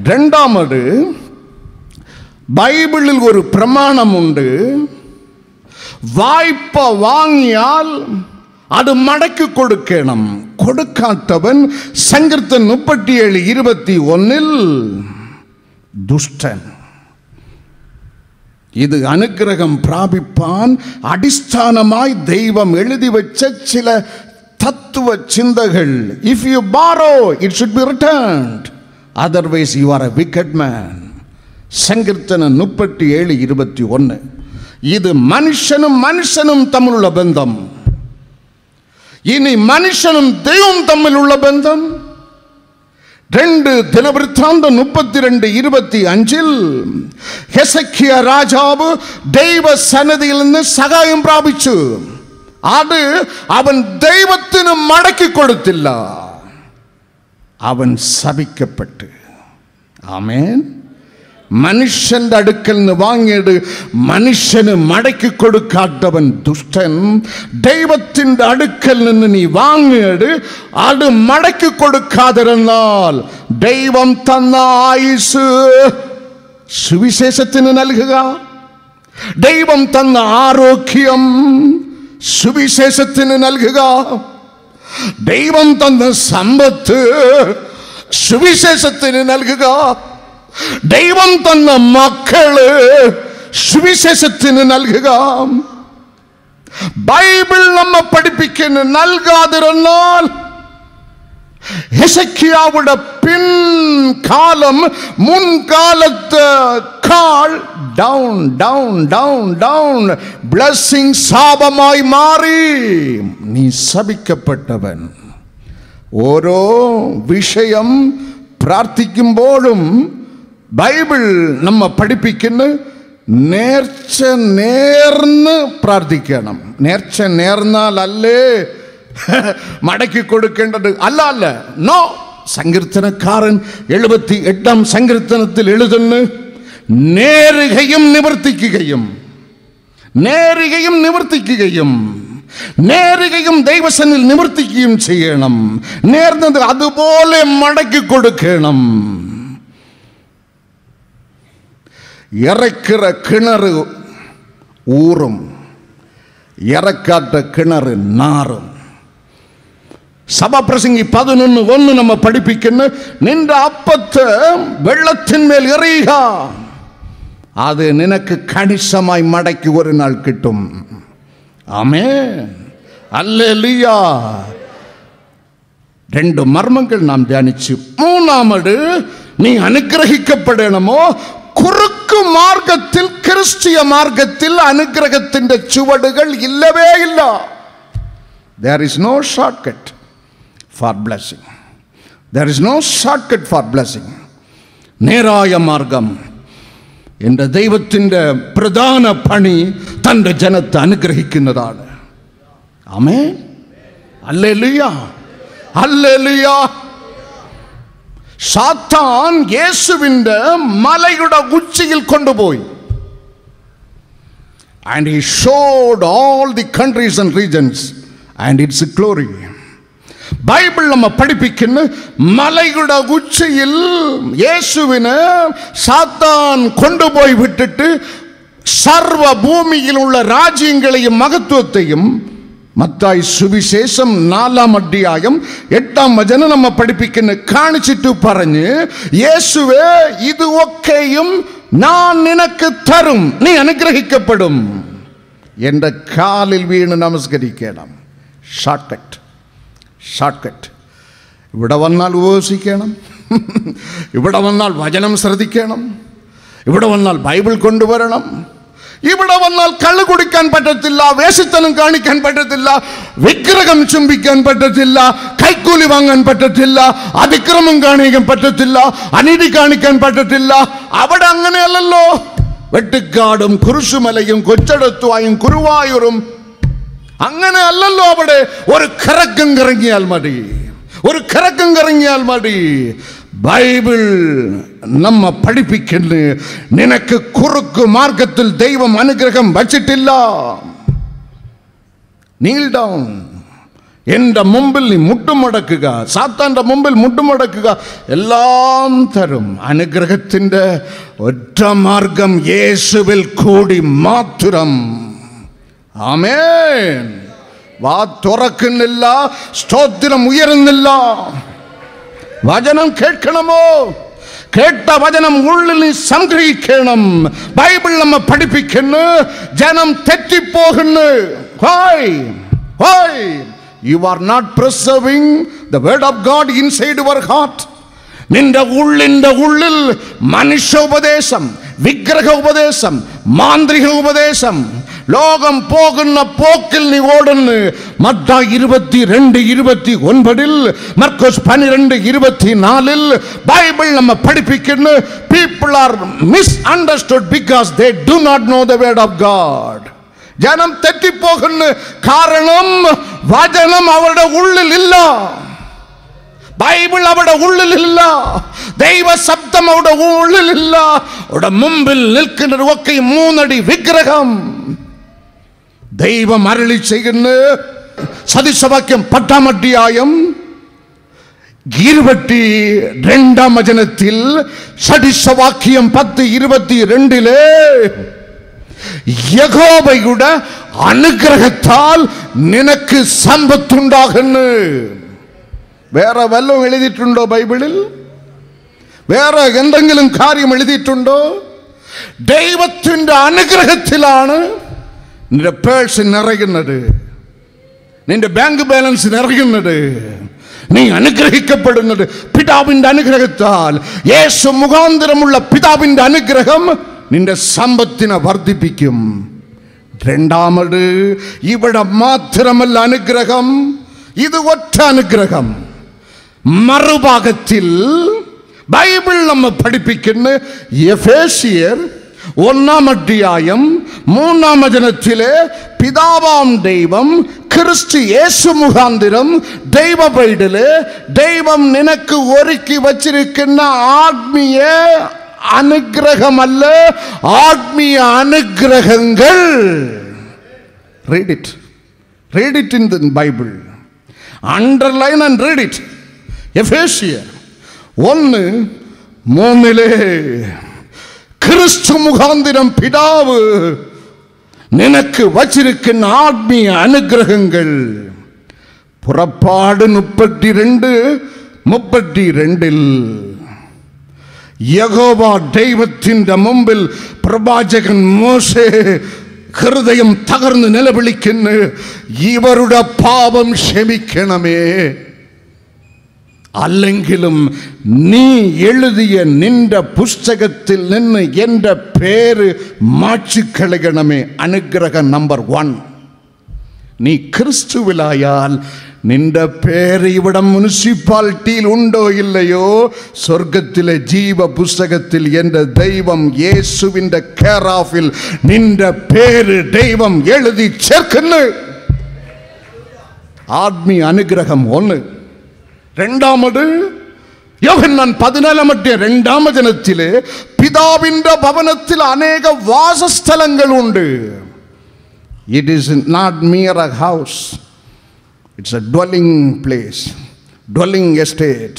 இரண்டாவது, பைபிளில் ஒரு பிரமாணம் உண்டு. வாய்ப்பை வாங்கியால் அது மடக்கு கொடுக்கணும். கொடுக்காதவன் சங்கீர்த்தன் 37:21 துஷ்டன். இது அனுக்கிரகம் பிராபிப்பான். அடிஸ்தானமாய் தெய்வம் எழுதி வச்ச சில தத்துவ சிந்தைகள். If you borrow, it should be returned. Otherwise you are a wicked man. சங்கீர்த்தனம் 37:21. இது மனுஷனும் மனுஷனும் தம்மிலுள்ள பந்தம். இனி மனுஷனும் தெய்வம் தம்மில் உள்ள பந்தம். 2 தினவிருத்தாந்தம் 32:25 ஹெசக்கியா ராஜாவு தெய்வ சன்னதியிலிருந்து சகாயம் பிராபிச்சு. அது அவன் தெய்வத்தினு மடக்கி கொடுத்தில்ல, அவன் சபிக்கப்பட்டு. ஆமென். மனுஷன் அடுக்கல் வாங்கிடு மனுஷனு மடக்கி கொடுக்காதவன் துஷ்டன். தெய்வத்தின் அடுக்கல் நீ வாங்கிடு அது மடக்கி கொடுக்காதிருந்தால் தெய்வம் தந்த ஆயுசு சுவிசேஷத்தினு நல்குக. தெய்வம் தந்த ஆரோக்கியம் சுவிசேஷத்தினு நல்குக. தெய்வம் தந்த சம்பத்து சுவிசேஷத்தினு நல்குக. தெய்வம் தந்த மக்கள் சுவிசேஷத்தினு நல்குக. பைபிள் நம்ம படிப்பிக்க நல்காதிருந்தால் ஹெசக்கியாவுடைய பின் காலம் முன்காலத்து call down down down down blessing சாபமாய் மாறி நீ சபிக்கப்பட்டவன். ஓரோ விஷயம் பிரார்த்திக்கும் போதும் பைபிள் நம்ம படிப்பிக்கன்னு நேர்ச்ச நேர்னு பிரார்த்திக்கணும். நேர்ச்ச நேர்னால் அல்லே மடக்கி கொடுக்கின்றது அல்ல அல்ல. நோ. சங்கீர்த்தனக்காரன் 78ஆம் சங்கீர்த்தனத்தில் எழுதுன்னு நேரிகையும் நிவர்த்திക്കുകயும் நேரிகையும் நிவர்த்திക്കുകயும் நேரிகையும் தெய்வசனில் நிவர்த்திக்கையும் செய்யணும். நேர்ந்தது அதுபோல மடக்கி கொடுக்கணும். இறக்கிற கிணறு ஊறும், இறக்காட்ட கிணறு நாரும். சபா பிரசங்கி 11:1 நம்ம படிப்பிக்கணும். நின்ற அப்பத்தை வெள்ளத்தின் மேல் எறிக, அது நினக்கு கணிசமாய் மடக்கி ஒரு நாள் கிட்டும். ஆமென். அல்லேலூயா. 2 மர்மங்கள் நாம் தியானிச்சு. 3வது, நீ அனுக்கிரகிக்கப்படணுமோ குறுக்கு மார்க்கத்தில், கிறிஸ்திய மார்க்கத்தில் அனுக்கிரகத்தின் சுவடுகள் இல்லவே இல்லை. There is no shortcut for blessing. There is no shortcut for blessing. நேராய மார்க்கம் என்ற தெய்வத்தின் பிரதான பணி தந்த ஜனத்தை அனுகிரகிക്കുന്നതാണ്. ஆமென். அல்லேலூயா. அல்லேலூயா. சாத்தான் இயேசுவின் மலைയുടെ உச்சியில் கொண்டு போய் and he showed all the countries and regions and its glory. Bible நம்ம படிப்பிக்கன்னு மலைയുടെ உச்சியில் இயேசுவினை சாத்தான் கொண்டு போய் விட்டுட்டு சர்வ பூமியில் உள்ள ராஜ்யங்களையும் மகத்துவத்தையும் மத்தாய் சுவிசேஷம் 4ஆம் அத்தியாயம் 8ஆம் வசனம் நம்ம படிப்பிக்கன்னு காணிச்சிட்டு പറഞ്ഞു, இயேசுவே இது ஒக்கையும் நான் நினக்கு தரும், நீ அனுகிரகிக்கப்படும் என்ற காலில் വീണ് നമസ്കരിക്കണം. ഷോർട്ട്കട്ട്. ഷോർട്ട്കട്ട്. ഇവിടെ വന്നാൽ ഉപവസിക്കണം, ഇവിടെ വന്നാൽ വചനം ശ്രദ്ധിക്കണം, ഇവിടെ വന്നാൽ ബൈബിൾ കൊണ്ടുവരണം, ഇവിടെ വന്നാൽ കള്ളു കുടിക്കാൻ പറ്റത്തില്ല, വേശിത്തനം കാണിക്കാൻ പറ്റത്തില്ല, വിഗ്രഹം ചുംബിക്കാൻ പറ്റത്തില്ല, കൈക്കൂലി വാങ്ങാൻ പറ്റത്തില്ല, അതിക്രമം കാണിക്കാൻ പറ്റത്തില്ല, അനീതി കാണിക്കാൻ പറ്റത്തില്ല. അവിടെ അങ്ങനെയല്ലല്ലോ. വെട്ടിക്കാടും കുരിശുമലയും കൊച്ചടത്തുവായും കുരുവായൂരും അങ്ങനെ അല്ലല്ലോ. അവിടെ ഒരു കറക്കം കറങ്ങിയാൽ മതി, ഒരു കറക്കം കറങ്ങിയാൽ മതി. ബൈബിൾ നമ്മ പഠിപ്പിക്കുന്നു, നിനക്ക് കുറുക്കു മാർഗത്തിൽ ദൈവം അനുഗ്രഹം വച്ചിട്ടില്ല. Neil down. എൻ്റെ മുമ്പിൽ നീ മുട്ടുമടക്കുക, സാത്താൻ്റെ മുമ്പിൽ മുട്ടുമടക്കുക, എല്ലാം തരും. അനുഗ്രഹത്തിൻ്റെ ഒറ്റ മാർഗം യേശുവിൽ കൂടി മാത്രം. ആമേൻ. വാ തുറക്കുന്നില്ല, സ്തോത്രം ഉയരുന്നില്ല. വചനം കേൾക്കണമോ? കേട്ട വചനം ഉള്ളിൽ സംഗ്രഹിക്കണം. ബൈബിൾ നമ്മെ പഠിപ്പിക്കുന്നു, ജനം തെറ്റിപ്പോകുന്നു. Why? You are not preserving the word of God inside your heart. നിന്റെ ഉള്ളിൽ മനുഷ്യോപദേശം, വിഗ്രഹ ഉപദേശം, മാന്ത്രിക ഉപദേശം, ലോകം പോകുന്ന പോക്കിൽ നീ ഓടുന്നു. മത്തായി 22:29, മർക്കോസ് 12:24 ബൈബിൾ നമ്മെ പഠിപ്പിക്കുന്നു, people are misunderstood because they do not know the word of God. ജനം തെറ്റിപ്പോകുന്നു, കാരണം വചനം അവരുടെ ഉള്ളിലില്ല, ബൈബിൾ അവിടെ ഉള്ളിലില്ല, ദൈവശബ്ദം അവിടെ ഉള്ളിലില്ല. അവിടെ മുമ്പിൽ നിൽക്കുന്നത് ഒക്കെ 3 അടി വിഗ്രഹം. ദൈവം അരുളി ചെയ്യുന്നു, സദൃശവാക്യം 10-ാം അധ്യായം 22-ാം വചനത്തിൽ, സദൃശവാക്യം 10:22 യഹോവയുടെ അനുഗ്രഹത്താൽ നിനക്ക് സമ്പത്തുണ്ടാകുന്നു. വേറെ വല്ലതും എഴുതിയിട്ടുണ്ടോ ബൈബിളിൽ? വേറെ എന്തെങ്കിലും കാര്യം എഴുതിയിട്ടുണ്ടോ? ദൈവത്തിൻ്റെ അനുഗ്രഹത്തിലാണ് നിന്റെ പേഴ്സ് നിറയുന്നത്, നിന്റെ ബാങ്ക് ബാലൻസ് നിറയുന്നത്, നീ അനുഗ്രഹിക്കപ്പെടുന്നത് പിതാവിൻ്റെ അനുഗ്രഹത്താൽ. യേശു മുഖാന്തരമുള്ള പിതാവിൻ്റെ അനുഗ്രഹം നിന്റെ സമ്പത്തിനെ വർദ്ധിപ്പിക്കും. രണ്ടാമത്, ഇവിടെ മാത്രമല്ല അനുഗ്രഹം, ഇത് ഒറ്റ അനുഗ്രഹം. മറുഭാഗത്തിൽ ബൈബിൾ നമ്മെ പഠിപ്പിക്കുന്ന എഫേസ്യർ 1-ാം അധ്യായം 3-ാം വചനത്തിലെ, പിതാവാം ദൈവം ക്രിസ്തു യേശു മുഖാന്തരം ദൈവ പൈതല് ദൈവം നിനക്ക് ഒരുക്കി വച്ചിരിക്കുന്ന ആത്മീയ അനുഗ്രഹമല്ല, ആത്മീയ അനുഗ്രഹങ്ങൾ. read it in the Bible, underline and read it. എഫേസ്യർ 1:3 ക്രിസ്തു മുഖാന്തരം പിതാവ് നിനക്ക് വച്ചിരിക്കുന്ന ആത്മീയ അനുഗ്രഹങ്ങൾ. പുറപ്പാട് 32:32 യഹോവ ദൈവത്തിൻ്റെ മുമ്പിൽ പ്രവാചകൻ മോശെ ഹൃദയം തകർന്ന് നിലവിളിക്കുന്നു, ഇവരുടെ പാപം ക്ഷമിക്കണമേ, അല്ലെങ്കിലും നീ എഴുതിയ നിന്റെ പുസ്തകത്തിൽ നിന്ന് എൻ്റെ പേര് മാറ്റിക്കളയണമേ. അനുഗ്രഹം നമ്പർ 1. നീ ക്രിസ്തുവിലായാൽ നിന്റെ പേര് ഇവിടെ മുനിസിപ്പാലിറ്റിയിൽ ഉണ്ടോ ഇല്ലയോ, സ്വർഗത്തിലെ ജീവ പുസ്തകത്തിൽ എൻ്റെ ദൈവം യേശുവിൻ്റെ കെയർ-ഓഫിൽ നിന്റെ പേര് ദൈവം എഴുതി ചേർക്കുന്നു. ആത്മീയ അനുഗ്രഹം 1. രണ്ടാമത്, യോഹന്നാൻ 14-ാം അധ്യായം 2-ാം വചനത്തിലെ, പിതാവിൻ്റെ ഭവനത്തിൽ അനേക വാസസ്ഥലങ്ങളുണ്ട്. It is not mere a house, it's a dwelling place, dwelling estate.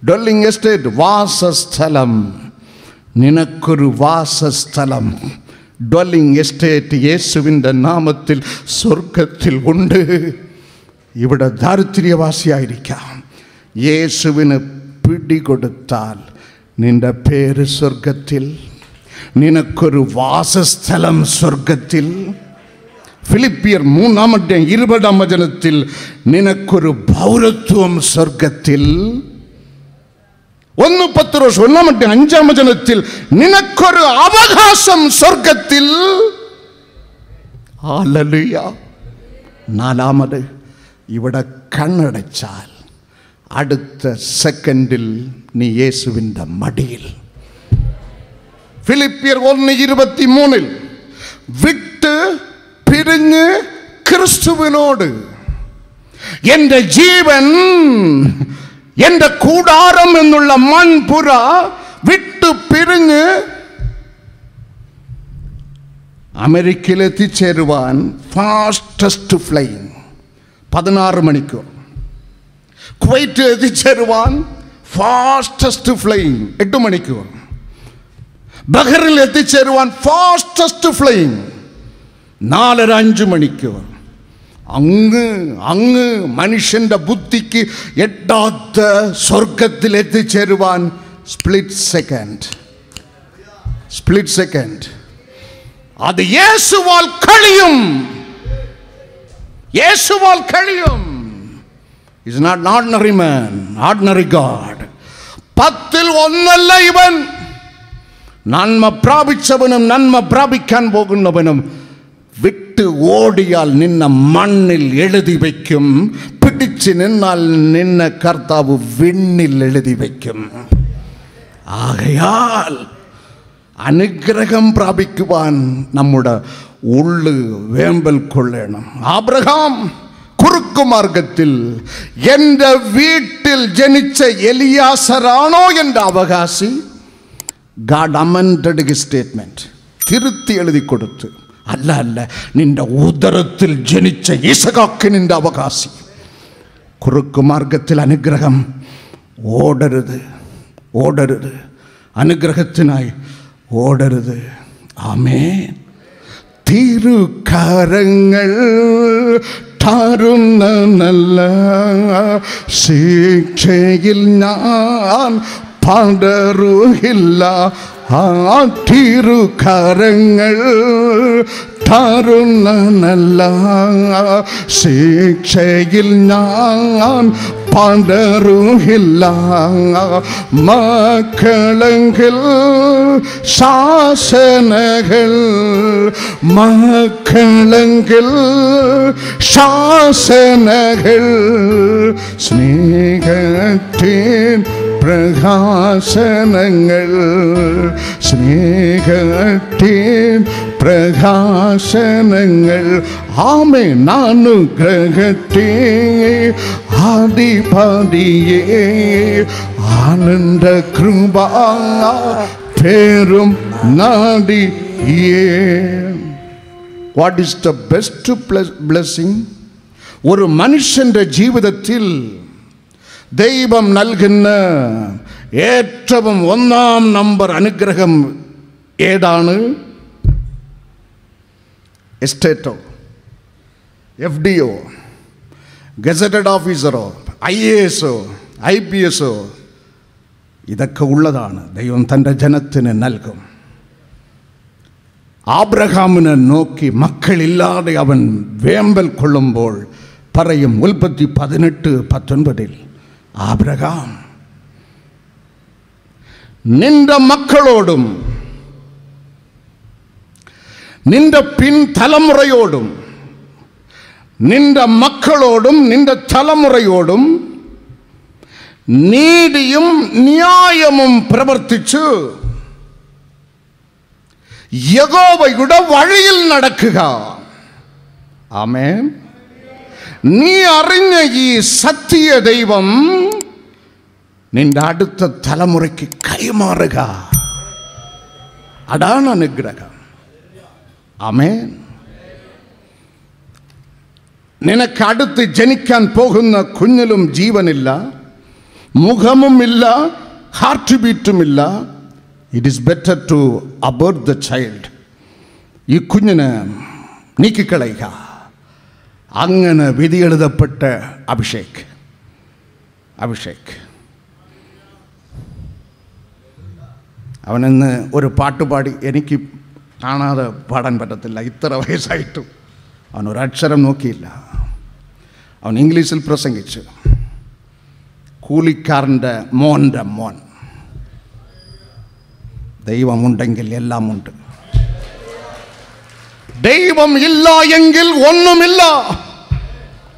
Dwelling estate, വാസസ്ഥലം. നിനക്കൊരു വാസസ്ഥലം, dwelling estate യേശുവിൻ്റെ നാമത്തിൽ സ്വർഗത്തിൽ ഉണ്ട്. ഇവിടെ ദാരിദ്ര്യവാസിയായിരിക്കാം, യേശുവിന് പിടികൊടുത്താൽ നിന്റെ പേര് സ്വർഗത്തിൽ, നിനക്കൊരു വാസസ്ഥലം സ്വർഗത്തിൽ. ഫിലിപ്പിയർ 3-ാം അധ്യായം 20-ാം വചനത്തിൽ, നിനക്കൊരു പൗരത്വം സ്വർഗത്തിൽ. 1 പത്രോസ് 1-ാം അധ്യായം 5-ാം വചനത്തിൽ, നിനക്കൊരു അവകാശം സ്വർഗത്തിൽ. ഹല്ലേലൂയ. 4-മത്, ഇവിടെ കണ്ണടച്ചാൽ അടുത്ത സെക്കൻഡിൽ നീ യേശുവിൻ്റെ മടിയിൽ. ഫിലിപ്പിയർ 1:23 വിട്ട് പിരിഞ്ഞ് ക്രിസ്തുവിനോട് എൻ്റെ ജീവൻ, എൻ്റെ കൂടാരം എന്നുള്ള മൺപുര വിട്ടു പിരിഞ്ഞ് അമേരിക്കയിൽ എത്തിച്ചേരുവാൻ ഫാസ്റ്റസ്റ്റ് ഫ്ലൈയിങ് 16 മണിക്കൂർ, കുവൈറ്റ് എത്തിച്ചേരുവാൻ ഫാസ്റ്റസ്റ്റ് ഫ്ലൈയിങ് 8 മണിക്കൂർ, ബഹറിൽ എത്തിച്ചേരുവാൻ ഫാസ്റ്റസ്റ്റ് ഫ്ലൈയിങ് 4-5 മണിക്കൂർ. അങ്ങ് മനുഷ്യന്റെ ബുദ്ധിക്ക് എട്ടാത്ത സ്വർഗത്തിൽ എത്തിച്ചേരുവാൻ സ്പ്ലിറ്റ് സെക്കൻഡ്. അത് യേശുവാൽ കഴിയും. He's not an ordinary man, ordinary God. 10ൽ 1 ഇവൻ. നന്മ പ്രാപിച്ചവനും നന്മ പ്രാപിക്കാൻ പോകുന്നവനും വിട്ട് ഓടിയാൽ നിന്നെ മണ്ണിൽ എഴുതി വയ്ക്കും, പിടിച്ച് നിന്നാൽ നിന്നെ കർത്താവ് വിണ്ണിൽ എഴുതി വയ്ക്കും. ആകയാൽ അനുഗ്രഹം പ്രാപിക്കുവാൻ നമ്മുടെ ഉള്ളു വേമ്പൽ കൊള്ളണം. ആബ്രഹാം കുറുക്കുമാർഗത്തിൽ എൻ്റെ വീട്ടിൽ ജനിച്ച എലിയാസറാണോ എൻ്റെ അവകാശി? ഗാഡ് അമെൻഡഡ് ഹിസ് സ്റ്റേറ്റ്മെന്റ്, തിരുത്തി എഴുതി കൊടുത്ത്, അല്ല നിന്റെ ഉദരത്തിൽ ജനിച്ച ഇസഹാക്ക് നിന്റെ അവകാശി. കുറുക്കുമാർഗത്തിൽ അനുഗ്രഹം ഓടരുത്, അനുഗ്രഹത്തിനായി ഓടരുത്. ആമേൻ. തിരുക്കരങ്ങൾ താരുന്ന നല്ല ശിക്ഷയിൽ ഞാൻ പടരുകില്ല. ആ തിരുക്കരങ്ങൾ താരുന്ന നല്ല ശിക്ഷയിൽ ഞാൻ പടരുകില്ല. മക്കളെങ്കിൽ ശാസനകൾ, മക്കളെങ്കിൽ ശാസനകൾ, സ്നേഹത്തിൻ പ്രകാശനങ്ങൾ, സ്നേഹത്തിൻ പ്രകാശനങ്ങൾ. ആമേൻ. അനുഗ്രഹത്തെ ആദിപതിയേ ആനന്ദ കൃപ പേരും നാടിയേ. What is the best blessing? ഒരു മനുഷ്യന്റെ ജീവിതത്തിൽ ദൈവം നൽകുന്ന ഏറ്റവും 1 നമ്പർ അനുഗ്രഹം ഏതാണ്? എസ്റ്റേറ്റോ, FDO, ഗസറ്റഡ് ഓഫീസറോ, IAS, IPS, ഇതൊക്കെ ഉള്ളതാണ് ദൈവം തൻ്റെ ജനത്തിന് നൽകും. ആബ്രഹാമിനെ നോക്കി മക്കളില്ലാതെ അവൻ വേമ്പൽ കൊള്ളുമ്പോൾ പറയും, ഉൽപ്പത്തി 18:19, ആബ്രഹാം നിന്റെ മക്കളോടും നിന്റെ പിൻതലമുറയോടും നിന്റെ മക്കളോടും നിന്റെ തലമുറയോടും നീതിയും ന്യായവും പ്രവർത്തിച്ചു യഹോവയുടെ വഴിയിൽ നടക്കുക. ആമേൻ. നീ അറിഞ്ഞ ഈ സത്യ ദൈവം നിന്റെ അടുത്ത തലമുറയ്ക്ക് കൈമാറുക. അതാണ് അനുഗ്രഹം. ആമേൻ. നിനക്കടുത്ത് ജനിക്കാൻ പോകുന്ന കുഞ്ഞിലും ജീവനില്ല, മുഖമുമില്ല, ഹാർട്ട് ബീറ്റുമില്ല. It is better to abort the child. ഈ കുഞ്ഞിനെ നീക്കിക്കളയുക. അങ്ങനെ വിധി എഴുതപ്പെട്ട അഭിഷേക് അവനിന്ന് ഒരു പാട്ടുപാടി, എനിക്ക് കാണാതെ പാടാൻ പറ്റത്തില്ല, ഇത്ര വയസ്സായിട്ടും അവനൊരക്ഷരം നോക്കിയില്ല. അവൻ ഇംഗ്ലീഷിൽ പ്രസംഗിച്ചു. കൂലിക്കാരൻ്റെ മോൻ്റെ മോൻ. ദൈവമുണ്ടെങ്കിൽ എല്ലാമുണ്ട്. ദൈവം ഇല്ല എങ്കിൽ ഒന്നുമില്ല.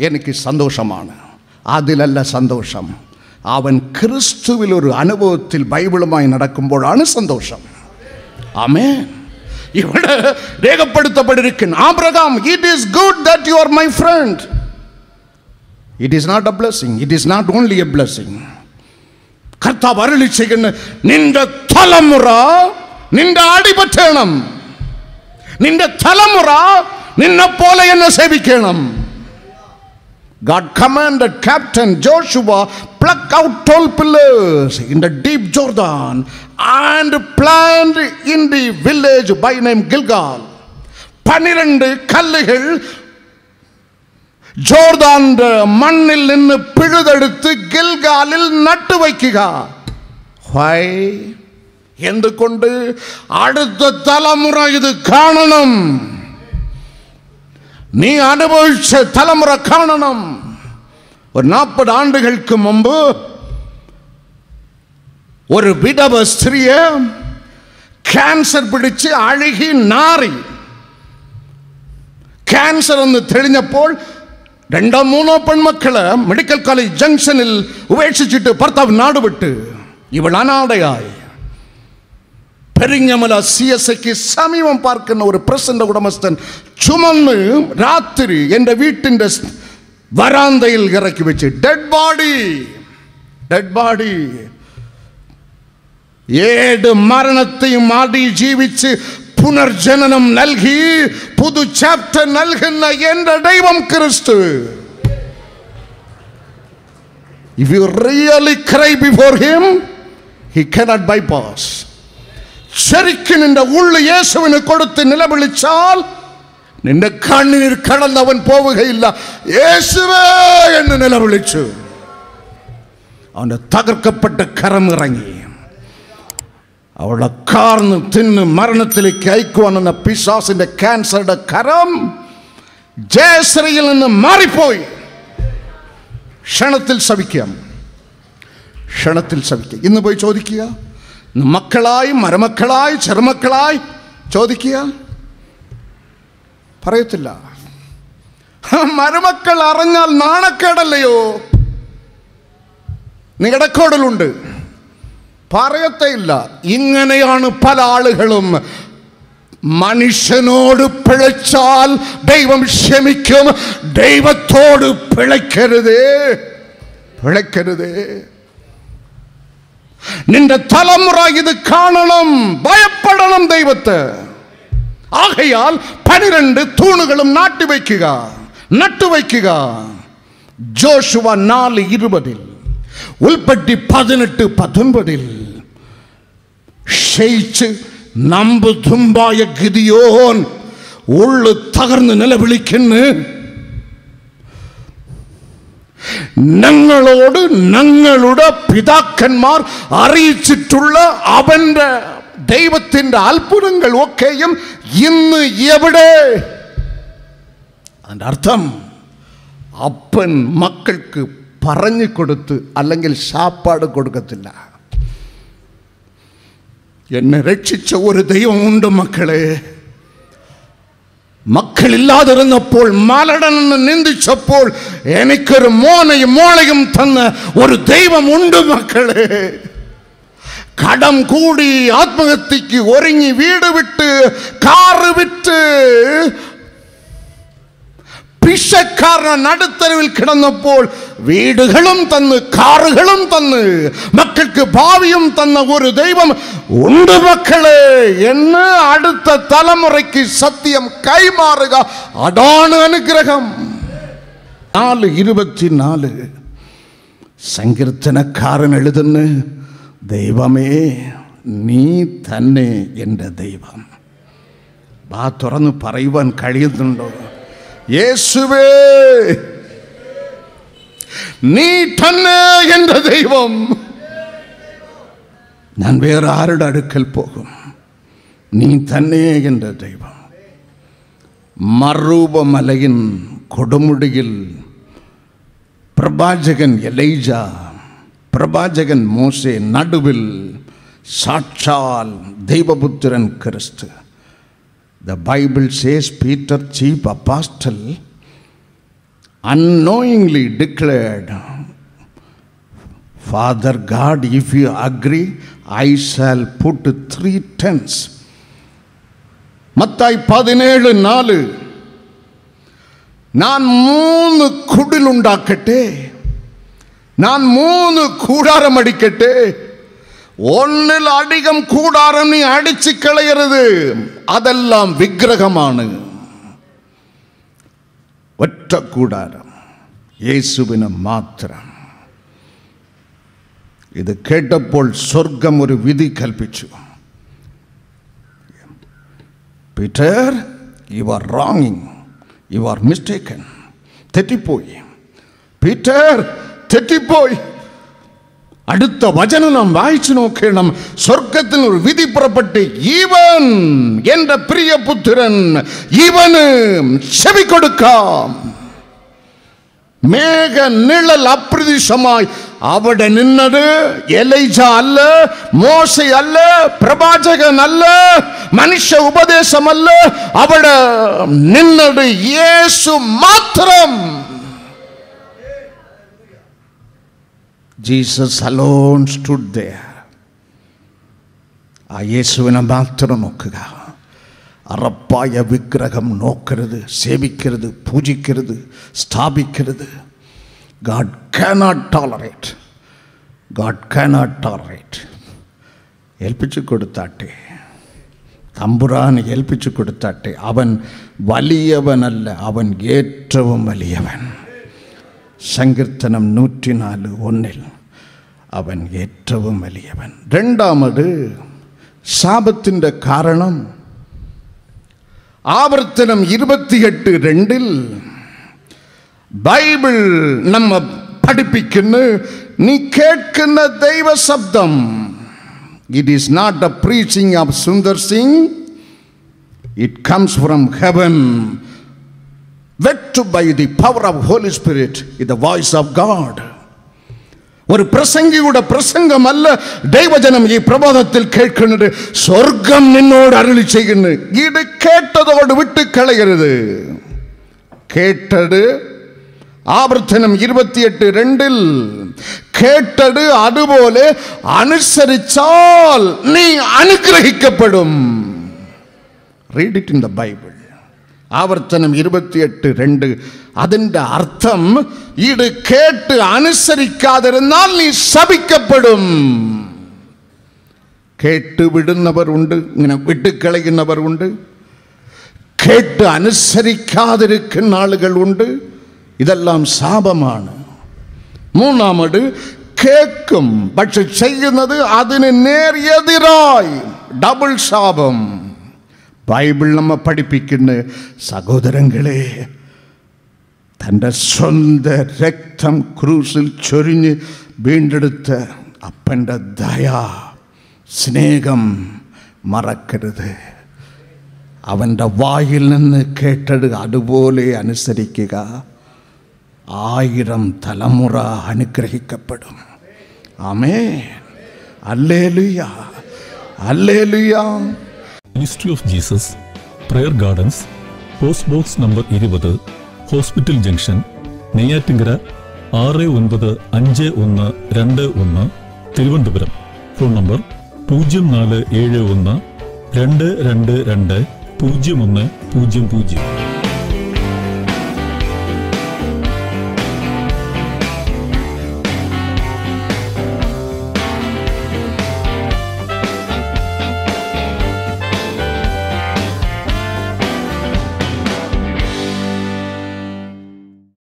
എനിക്ക് സന്തോഷമാണ്. അതിലല്ല സന്തോഷം. അവൻ ക്രിസ്തുവിൽ ഒരു അനുഭവത്തിൽ ബൈബിളുമായി നടക്കുമ്പോഴാണ് സന്തോഷം. ആമേൻ. ഇവിടെ രേഖപ്പെടുത്തപ്പെട്ടിരിക്കുന്നു, Abraham, it is good that you are my friend. It is not a blessing, it is not only a blessing. കർത്താവ് അരുളി ചെയ്യുന്ന, നിന്റെ തലമുറ നിന്റെ അടിപറ്റണം, നിന്റെ തലമുറ നിന്നെ പോലെ എന്നെ സേവിക്കണം. God commanded Captain Joshua, pluck out 12 pillars in the deep Jordan and plant in the village by name Gilgal. 12 കല്ലുകൾ ജോർദാന്റെ മണ്ണിൽ നിന്ന് പിഴുതെടുത്ത് ഗിൽഗാലിൽ നട്ടുവയ്ക്കുക. Why? എന്തുകൊണ്ട്? അടുത്ത തലമുറ ഇത് കാണണം, നീ അനുഭവിച്ച തലമുറ കാണണം. ഒരു 40 ആണ്ടുകൾക്ക് മുമ്പ് ഒരു വിധവ സ്ത്രീയെ ക്യാൻസർ പിടിച്ച് അഴുകി നാറി. ക്യാൻസർ എന്ന് തെളിഞ്ഞപ്പോൾ 2-3 പെൺമക്കള് മെഡിക്കൽ കോളേജ് ജംഗ്ഷനിൽ ഉപേക്ഷിച്ചിട്ട് ഭർത്താവ് നാടുവിട്ട് ഇവൾ അനാഥയായി. പെരിങ്ങമല CSIക്ക് സമീപം പാർക്കുന്ന ഒരു പ്രസിന്റെ ഉടമസ്ഥൻ ചുമന്ന് രാത്രി എൻ്റെ വീട്ടിൻ്റെ വരാന്തയിൽ ഇറക്കി വെച്ച് ഡെഡ് ബോഡി 7 മരണത്തെയും അതിജീവിച്ച് പുനർജനനം നൽകി പുതു ചാപ്റ്റർ നൽകുന്ന എൻ്റെ ദൈവം ക്രിസ്തു. If you really cry before him, he cannot bypass. ശരിക്കും നിന്റെ ഉള്ളു യേശുവിന് കൊടുത്ത് നിലവിളിച്ചാൽ നിന്റെ കണ്ണീർ കടന്നവൻ പോവുകയില്ല. യേശുവേ എന്ന് നിലവിളിച്ചു. അവന്റെ തകർക്കപ്പെട്ട കരം ഇറങ്ങി അവളെ കാർന്ന് തിന്ന് മരണത്തിലേക്ക് അയക്കുവാനെന്ന പിശാസിന്റെ ക്യാൻസറുടെ കരം ജയശ്രീയിൽ നിന്ന് മാറിപ്പോയി. ക്ഷണത്തിൽ ശവിക്കാം. ഇന്ന് പോയി ചോദിക്കുക, മക്കളായി മരുമക്കളായി ചെറുമക്കളായി ചോദിക്കുക, പറയത്തില്ല. മരുമക്കൾ അറിഞ്ഞാൽ നാണക്കേടല്ലയോ? നിടക്കോടലുണ്ട്, പറയത്തേയില്ല. ഇങ്ങനെയാണ് പല ആളുകളും. മനുഷ്യനോട് പിഴച്ചാൽ ദൈവം ക്ഷമിക്കും, ദൈവത്തോട് പിഴക്കരുതേ. നിന്റെ തലമുറ ഇത് കാണണം, ഭയപ്പെടണം ദൈവത്തെ. ആകയാൽ 12 തൂണുകളും നട്ടുവയ്ക്കുക. ജോഷുവ 4:20, ഉൽപ്പത്തി 18:19 ക്ഷയിച്ച് നമ്പുതുമ്പായ ഗിദിയോൻ ഉള്ളു തകർന്ന് നിലവിളിക്കുന്നു. ഞങ്ങളോട് ഞങ്ങളുടെ പിതാക്കന്മാർ അറിയിച്ചിട്ടുള്ള അവന്റെ ദൈവത്തിന്റെ അത്ഭുതങ്ങൾ ഒക്കെയും ഇന്ന് എവിടെ? അതിൻ്റെ അർത്ഥം അപ്പൻ മക്കൾക്ക് പറഞ്ഞു കൊടുത്ത് അല്ലെങ്കിൽ ശാപ്പാട് കൊടുക്കത്തില്ല. എന്നെ രക്ഷിച്ച ഒരു ദൈവമുണ്ട് മക്കളെ. മക്കളില്ലാതിരുന്നപ്പോൾ മലടനെന്ന് നിന്ദിച്ചപ്പോൾ എനിക്കൊരു മോനെയും മോളെയും തന്ന ഒരു ദൈവമുണ്ട് മക്കളെ. കടം കൂടി ആത്മഹത്യക്ക് ഒരുങ്ങി വീട് വിട്ട് കാറ് വിറ്റ് പിശക്കാരന നടുത്തരവിൽ കിടന്നപ്പോൾ വീടുകളും തന്ന് കാറുകളും തന്ന് മക്കൾക്ക് ഭാവിയും തന്ന ഒരു ദൈവം ഉണ്ട് മക്കളെ എന്ന് അടുത്ത തലമുറയ്ക്ക് സത്യം കൈമാറുക. അതാണ് അനുഗ്രഹം. 4:24 സങ്കീർത്തനക്കാരൻ എഴുതുന്നു, ദൈവമേ നീ തന്നെ എൻ്റെ ദൈവം. വാ തുറന്ന് പറയുവാൻ കഴിയുന്നുണ്ടോ? യേശുവേ നീ തന്നെ എൻ്റെ ദൈവം. ഞാൻ വേറെ ആരുടെ അടുക്കൽ പോകും? നീ തന്നെ എൻ്റെ ദൈവം. മറൂബമലയിൻ കൊടുമുടിയിൽ പ്രവാചകൻ എലൈജ, പ്രവാചകൻ മോശെ, നടുവിൽ സാക്ഷാൽ ദൈവപുത്രൻ ക്രിസ്തു. The Bible says Peter, chief apostle, unknowingly declared Father God, if you agree, I shall put 3 tents. Mathai 17:4. நான் 3 குடில் உண்டாக்கட்டே, நான் 3 கூடாரம் அடிக்கட்டே. ஒன்னில் அதிகம் கூடாரம் நீ அடிச்சு கிளையிறது, அதெல்லாம் விக்கிரகமான. ஒற்ற கூடாரம் യേശുവിന് മാത്രം. ഇത് കേട്ടപ്പോൾ സ്വർഗം ഒരു വിധി കൽപ്പിച്ചു. പീറ്റർ, യു ആർ റോങ്ങിങ്, യു ആർ മിസ്റ്റേക്കൻ. തെറ്റിപ്പോയി പീറ്റർ, തെറ്റിപ്പോയി. അടുത്ത വചനം നാം വായിച്ചു നോക്കണം. സ്വർഗത്തിൽ ഒരു വിധി പുറപ്പെട്ട്, ഇവൻ എന്റെ പ്രിയപുത്രൻ, ഇവന് ചെവി കൊടുക്കാം. മേഘ നിഴൽ അപ്രത്യക്ഷമായി അവിടെ നിന്നത് എലൈജ അല്ല, മോശ അല്ല, പ്രവാചകൻ അല്ല, മനുഷ്യ ഉപദേശമല്ല. അവിടെ നിന്നത് യേശു മാത്രം. Jesus alone stood there. ആ യേശുവിനെ മാത്രം നോക്കുക. അറപ്പായ വിഗ്രഹം നോക്കരുത്, സേവിക്കരുത്, പൂജിക്കരുത്, സ്ഥാപിക്കരുത്. God cannot tolerate. God cannot tolerate. ഏൽപ്പിച്ചു കൊടുത്താട്ടെ, തമ്പുരാന് ഏൽപ്പിച്ചു കൊടുത്താട്ടെ. അവൻ വലിയവനല്ല, അവൻ ഏറ്റവും വലിയവൻ. സങ്കീർത്തനം 104:1 അവൻ ഏറ്റവും വലിയവൻ. രണ്ടാമത് ശാപത്തിൻ്റെ കാരണം ആവർത്തനം 28:2 ബൈബിൾ നമ്മ പഠിപ്പിക്കുന്നു, നീ കേൾക്കുന്ന ദൈവശബ്ദം, it is not a preaching of Sundar Singh, it comes from heaven, wet by the power of holy spirit, in the voice of God. ഒരു പ്രസംഗിയുടെ പ്രസംഗമല്ല ദൈവജനം ഈ പ്രബോധത്തിൽ കേൾക്കുന്നത്. സ്വർഗം നിന്നോട് അരുളി ചെയ്യുന്നു. ഇത് കേട്ടതോട് വിട്ട് കളയരുത്. കേട്ടത് ആവർത്തനം 28:2 കേട്ടത് അതുപോലെ അനുസരിച്ചാൽ നീ അനുഗ്രഹിക്കപ്പെടും. Read it in the Bible. ആവർത്തനം 28:2. അതിൻ്റെ അർത്ഥം, ഇത് കേട്ട് അനുസരിക്കാതിരുന്നാൽ നീ ശപിക്കപ്പെടും. കേട്ട് വിടുന്നവരുണ്ട്, ഇങ്ങനെ വിട്ടുകളയുന്നവരുണ്ട്. കേട്ട് അനുസരിക്കാതിരിക്കുന്ന ആളുകളുണ്ട്. ഇതെല്ലാം ശാപമാണ്. മൂന്നാമത്, കേൾക്കും പക്ഷെ ചെയ്യുന്നത് അതിന് നേരെതിരായി, ഡബിൾ ശാപം. ബൈബിൾ നമ്മെ പഠിപ്പിക്കുന്ന സഹോദരങ്ങളെ, തൻ്റെ സ്വന്തം രക്തം ക്രൂസിൽ ചൊരിഞ്ഞ് വീണ്ടെടുത്ത അപ്പൻ്റെ ദയ, സ്നേഹം മറക്കരുത്. അവൻ്റെ വായിൽ നിന്ന് കേട്ടത് അതുപോലെ അനുസരിക്കുക. 1000 തലമുറ അനുഗ്രഹിക്കപ്പെടും. ആമേൻ. ഹല്ലേലൂയ, ഹല്ലേലൂയ. Ministry of Jesus prayer gardens, post box number 20, hospital junction, Neyyattinkara 695121, Thiruvananthapuram. Phone number 0471 222 0100.